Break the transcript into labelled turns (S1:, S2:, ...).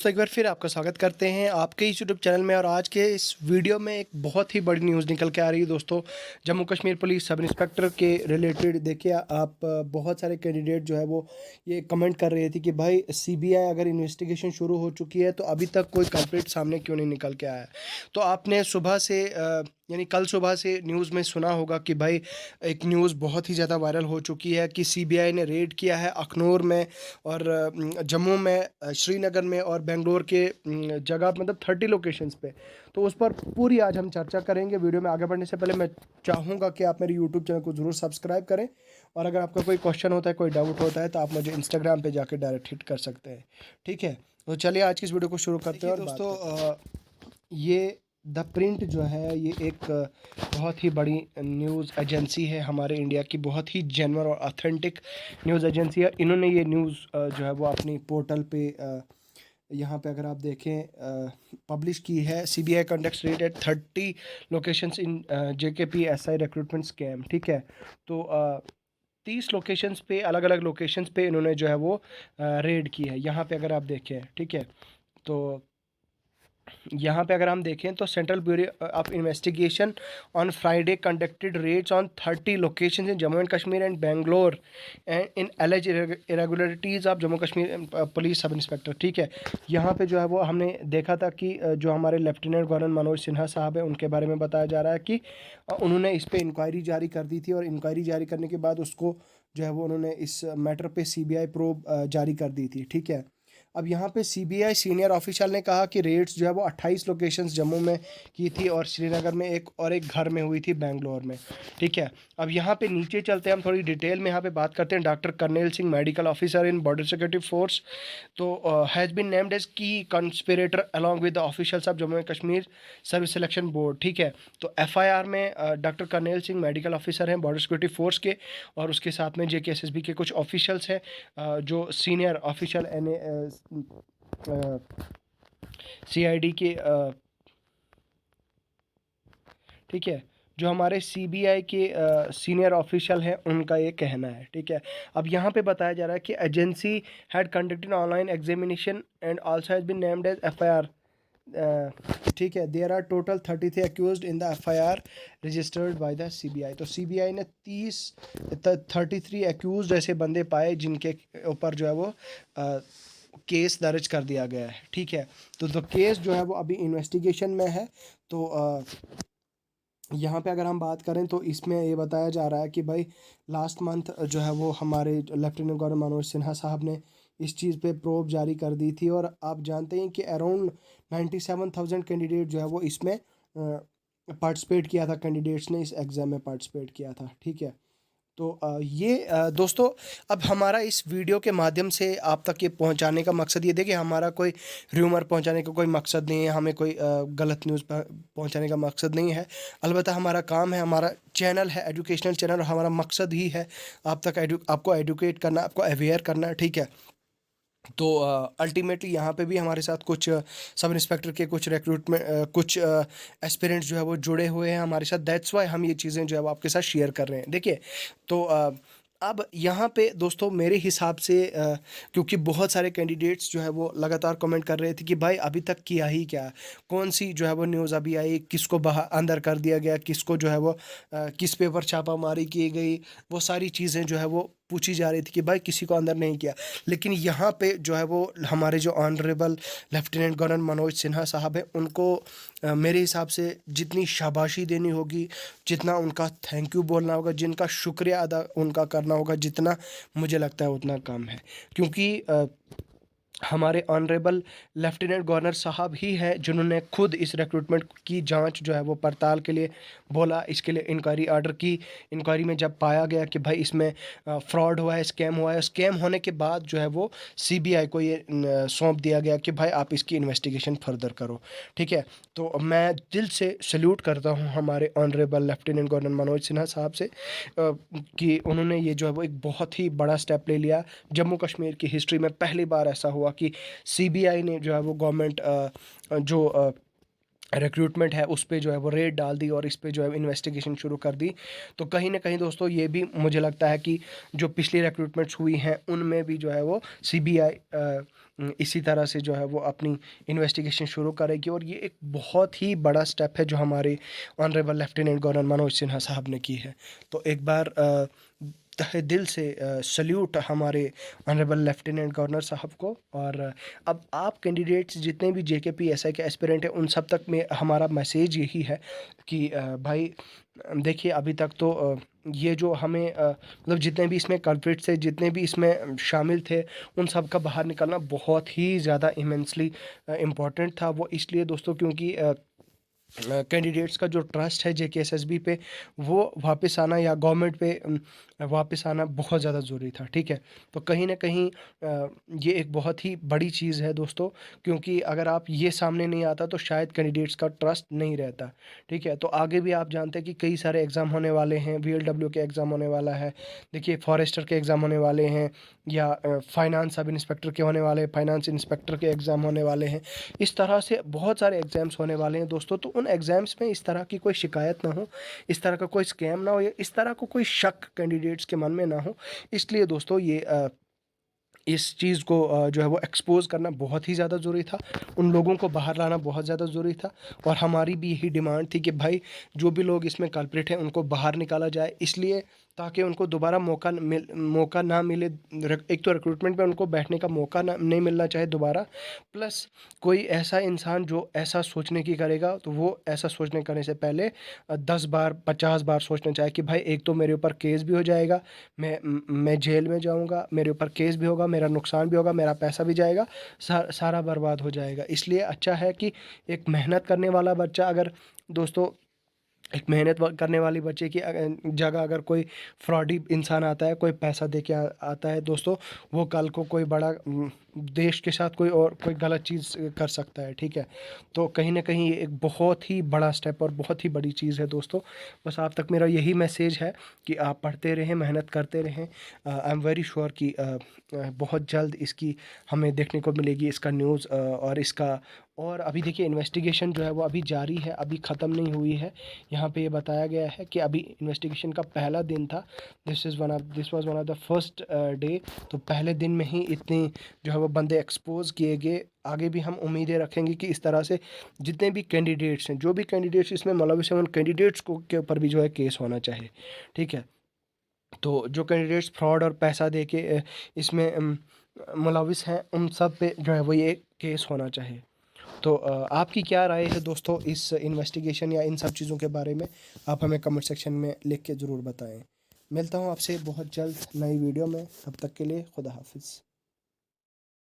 S1: तो एक बार फिर आपका स्वागत करते हैं आपके इस यूट्यूब चैनल में। और आज के इस वीडियो में एक बहुत ही बड़ी न्यूज़ निकल के आ रही है दोस्तों। Jammu Kashmir police sub inspector के रिलेटेड देखिए आप, बहुत सारे कैंडिडेट जो है वो ये कमेंट कर रहे थे कि भाई सीबीआई अगर इन्वेस्टिगेशन शुरू हो चुकी है तो अभी तक कोई कल्प्रिट सामने क्यों नहीं निकल के आया। तो आपने सुबह से यानी कल सुबह से न्यूज़ में सुना होगा कि भाई एक न्यूज़ बहुत ही ज़्यादा वायरल हो चुकी है कि सीबीआई ने रेड किया है अखनूर में और जम्मू में, श्रीनगर में और बेंगलोर के जगह मतलब 30 लोकेशंस पे। तो उस पर पूरी आज हम चर्चा करेंगे। वीडियो में आगे बढ़ने से पहले मैं चाहूँगा कि आप मेरे यूट्यूब चैनल को ज़रूर सब्सक्राइब करें और अगर आपका कोई क्वेश्चन होता है, कोई डाउट होता है तो आप मुझे इंस्टाग्राम पे जाके डायरेक्ट हिट कर सकते हैं। ठीक है, तो चलिए आज की इस वीडियो को शुरू करते हैं। और दोस्तों ये द प्रिंट जो है ये एक बहुत ही बड़ी न्यूज़ एजेंसी है हमारे इंडिया की, बहुत ही जेन्युइन और ऑथेंटिक न्यूज़ एजेंसी है। इन्होंने ये न्यूज़ जो है वो अपनी पोर्टल पे यहाँ पे अगर आप देखें पब्लिश की है। CBI conducts raid at 30 locations in JKP SI recruitment scam. ठीक है, तो 30 लोकेशंस पे, अलग अलग लोकेशंस पे इन्होंने जो है वो रेड की है। यहाँ पे अगर आप देखें, ठीक है, तो यहाँ पे अगर हम देखें तो central bureau of investigation on Friday conducted raids on 30 locations in Jammu and Kashmir and Bangalore and in alleged irregularities of Jammu Kashmir police sub inspector. ठीक है, यहाँ पे जो है वो हमने देखा था कि जो हमारे लेफ्टिनेंट गवर्नर मनोज सिन्हा साहब हैं उनके बारे में बताया जा रहा है कि उन्होंने इस पर इंक्वायरी जारी कर दी थी और इंक्वायरी जारी करने के बाद उसको जो है वो उन्होंने इस मैटर पे सीबीआई प्रोब जारी कर दी थी। ठीक है, अब यहाँ पे सीबीआई सीनियर ऑफिशियल ने कहा कि रेड्स जो है वो 28 लोकेशंस जम्मू में की थी और श्रीनगर में एक घर में हुई थी बेंगलोर में। ठीक है, अब यहाँ पे नीचे चलते हैं, हम थोड़ी डिटेल में यहाँ पे बात करते हैं। Doctor Karnail Singh, medical officer in border security force, तो has been named as key conspirator along with the officials of Jammu and Kashmir service selection board. ठीक है, तो एफआईआर में doctor Karnail Singh medical officer हैं बॉर्डर सिक्योरिटी फोर्स के और उसके साथ में जेकेएसएसबी के कुछ ऑफिशियल्स हैं, जो सीनियर ऑफिशियल सीआईडी के, ठीक है, जो हमारे सीबीआई के सीनियर ऑफिशियल हैं उनका ये कहना है। ठीक है, अब यहाँ पे बताया जा रहा है कि agency had conducted online examination and also has been named as FIR. ठीक है, there are total 33 accused in the FIR registered by the CBI. तो सीबीआई ने 33 अक्यूज्ड ऐसे बंदे पाए जिनके ऊपर जो है वो केस दर्ज कर दिया गया है। ठीक है, तो केस जो है वो अभी इन्वेस्टिगेशन में है। तो यहाँ पे अगर हम बात करें तो इसमें ये बताया जा रहा है कि भाई लास्ट मंथ जो है वो हमारे लेफ्टिनेंट गवर्नर मनोज सिन्हा साहब ने इस चीज़ पे प्रोब जारी कर दी थी और आप जानते हैं कि अराउंड 97,000 कैंडिडेट जो है वो इसमें पार्टिसिपेट किया था, कैंडिडेट्स ने इस एग्ज़ाम में पार्टिसिपेट किया था। ठीक है, तो दोस्तों, अब हमारा इस वीडियो के माध्यम से आप तक ये पहुंचाने का मकसद ये देखिए, हमारा कोई र्यूमर पहुंचाने का कोई मकसद नहीं है, हमें कोई गलत न्यूज़ पहुंचाने का मकसद नहीं है। अलबत्ता हमारा काम है, हमारा चैनल है एजुकेशनल चैनल और हमारा मकसद ही है आप तक आपको एडुकेट करना, आपको अवेयर करना। ठीक है, तो अल्टीमेटली यहाँ पे भी हमारे साथ कुछ सब इंस्पेक्टर के कुछ रिक्रूटमेंट कुछ एस्पिरेंट्स जो है वो जुड़े हुए हैं हमारे साथ। दैट्स वाई हम ये चीज़ें जो है वो आपके साथ शेयर कर रहे हैं। देखिए, तो अब यहाँ पे दोस्तों मेरे हिसाब से क्योंकि बहुत सारे कैंडिडेट्स जो है वो लगातार कमेंट कर रहे थे कि भाई अभी तक किया ही क्या, कौन सी जो है वो न्यूज़ अभी आई, किसको बाहर अंदर कर दिया गया, किसको जो है वो किस पेपर छापामारी की गई, वो सारी चीज़ें जो है वो पूछी जा रही थी कि भाई किसी को अंदर नहीं किया। लेकिन यहाँ पे जो है वो हमारे जो honourable lieutenant governor Manoj Sinha साहब हैं उनको मेरे हिसाब से जितनी शाबाशी देनी होगी, जितना उनका थैंक यू बोलना होगा, जिनका शुक्रिया अदा उनका करना होगा, जितना मुझे लगता है उतना कम है। क्योंकि हमारे ऑनरेबल लेफ्टिनेंट गवर्नर साहब ही हैं जिन्होंने खुद इस रिक्रूटमेंट की जांच जो है वो पड़ताल के लिए बोला, इसके लिए इंक्वायरी आर्डर की। इंक्वायरी में जब पाया गया कि भाई इसमें फ्रॉड हुआ है, स्कैम हुआ है, स्कैम होने के बाद जो है वो सीबीआई को ये सौंप दिया गया कि भाई आप इसकी इन्वेस्टिगेशन फर्दर करो। ठीक है, तो मैं दिल से सल्यूट करता हूँ हमारे honourable lieutenant governor Manoj Sinha साहब से कि उन्होंने ये जो है वो एक बहुत ही बड़ा स्टेप ले लिया। जम्मू कश्मीर की हिस्ट्री में पहली बार ऐसा हुआ कि सीबीआई ने जो है वो गवर्नमेंट जो रिक्रूटमेंट है उस पे जो है वो रेड डाल दी और इस पे जो है इन्वेस्टिगेशन शुरू कर दी। तो कहीं ना कहीं दोस्तों ये भी मुझे लगता है कि जो पिछली रिक्रूटमेंट्स हुई हैं उनमें भी जो है वो सीबीआई इसी तरह से जो है वो अपनी इन्वेस्टिगेशन शुरू करेगी। और ये एक बहुत ही बड़ा स्टेप है जो हमारे honourable lieutenant governor Manoj Sinha साहब ने की है। तो एक बार तहे दिल से सल्यूट हमारे ऑनरेबल लेफ्टिनेंट गवर्नर साहब को। और अब आप कैंडिडेट्स जितने भी जेकेपीएसआई के एस्पिरेंट हैं उन सब तक में हमारा मैसेज यही है कि भाई देखिए अभी तक तो ये जो हमें मतलब जितने भी इसमें कल्प्रिट्स थे, जितने भी इसमें शामिल थे, उन सब का बाहर निकलना बहुत ही ज़्यादा इमेंसली इम्पॉर्टेंट था। वो इसलिए दोस्तों क्योंकि कैंडिडेट्स का जो ट्रस्ट है जेकेएसएसबी पे वो वापस आना या गवर्नमेंट पे वापस आना बहुत ज़्यादा ज़रूरी था। ठीक है, तो कहीं ना कहीं ये एक बहुत ही बड़ी चीज़ है दोस्तों, क्योंकि अगर आप ये सामने नहीं आता तो शायद कैंडिडेट्स का ट्रस्ट नहीं रहता। ठीक है, तो आगे भी आप जानते हैं कि कई सारे एग्ज़ाम होने वाले हैं, वीएलडब्ल्यू के एग्ज़ाम होने वाला है, देखिए फॉरेस्टर के एग्ज़ाम होने वाले हैं, या फाइनेंस सब इंस्पेक्टर के होने वाले, फाइनेंस इंस्पेक्टर के एग्ज़ाम होने वाले हैं। इस तरह से बहुत सारे एग्ज़ाम्स होने वाले हैं दोस्तों। तो उन एग्ज़ाम्स में इस तरह की कोई शिकायत ना हो, इस तरह का कोई स्कैम ना हो, या इस तरह का कोई शक कैंडिडेट्स के मन में ना हो। इसलिए दोस्तों ये इस चीज़ को जो है वो एक्सपोज़ करना बहुत ही ज़्यादा ज़रूरी था, उन लोगों को बाहर लाना बहुत ज़्यादा ज़रूरी था। और हमारी भी यही डिमांड थी कि भाई जो भी लोग इसमें कल्प्रिट हैं उनको बाहर निकाला जाए, इसलिए ताकि उनको दोबारा मौका ना मिले। एक तो रिक्रूटमेंट में उनको बैठने का मौका ना नहीं मिलना चाहे दोबारा, प्लस कोई ऐसा इंसान जो ऐसा सोचने की करेगा तो वो ऐसा सोचने करने से पहले 10 बार 50 बार सोचना चाहिए कि भाई एक तो मेरे ऊपर केस भी हो जाएगा, मैं जेल में जाऊंगा, मेरे ऊपर केस भी होगा, मेरा नुकसान भी होगा, मेरा पैसा भी जाएगा, सारा बर्बाद हो जाएगा। इसलिए अच्छा है कि एक मेहनत करने वाला बच्चा अगर दोस्तों एक मेहनत करने वाली बच्चे की जगह अगर कोई फ्रॉडी इंसान आता है, कोई पैसा दे के आता है दोस्तों, वो कल को कोई बड़ा देश के साथ कोई और कोई गलत चीज़ कर सकता है। ठीक है, तो कहीं ना कहीं ये एक बहुत ही बड़ा स्टेप और बहुत ही बड़ी चीज़ है दोस्तों। बस आप तक मेरा यही मैसेज है कि आप पढ़ते रहें, मेहनत करते रहें। आई एम वेरी श्योर कि बहुत जल्द इसकी हमें देखने को मिलेगी इसका न्यूज़। और इसका और अभी देखिए इन्वेस्टिगेशन जो है वो अभी जारी है, अभी ख़त्म नहीं हुई है। यहाँ पे ये बताया गया है कि अभी इन्वेस्टिगेशन का पहला दिन था, this was one of the first day. तो पहले दिन में ही इतने जो है वो बंदे एक्सपोज किए गए। आगे भी हम उम्मीदें रखेंगे कि इस तरह से जितने भी कैंडिडेट्स हैं, जो भी कैंडिडेट्स इसमें मुलविस हैं, उन कैंडिडेट्स को के ऊपर भी जो है केस होना चाहिए। ठीक है, तो जो कैंडिडेट्स फ्रॉड और पैसा दे के इसमें मुलविस हैं उन सब पे जो है वो ये केस होना चाहिए। तो आपकी क्या राय है दोस्तों इस इन्वेस्टिगेशन या इन सब चीज़ों के बारे में? आप हमें कमेंट सेक्शन में लिख के ज़रूर बताएं। मिलता हूँ आपसे बहुत जल्द नई वीडियो में, तब तक के लिए खुदा हाफिज़।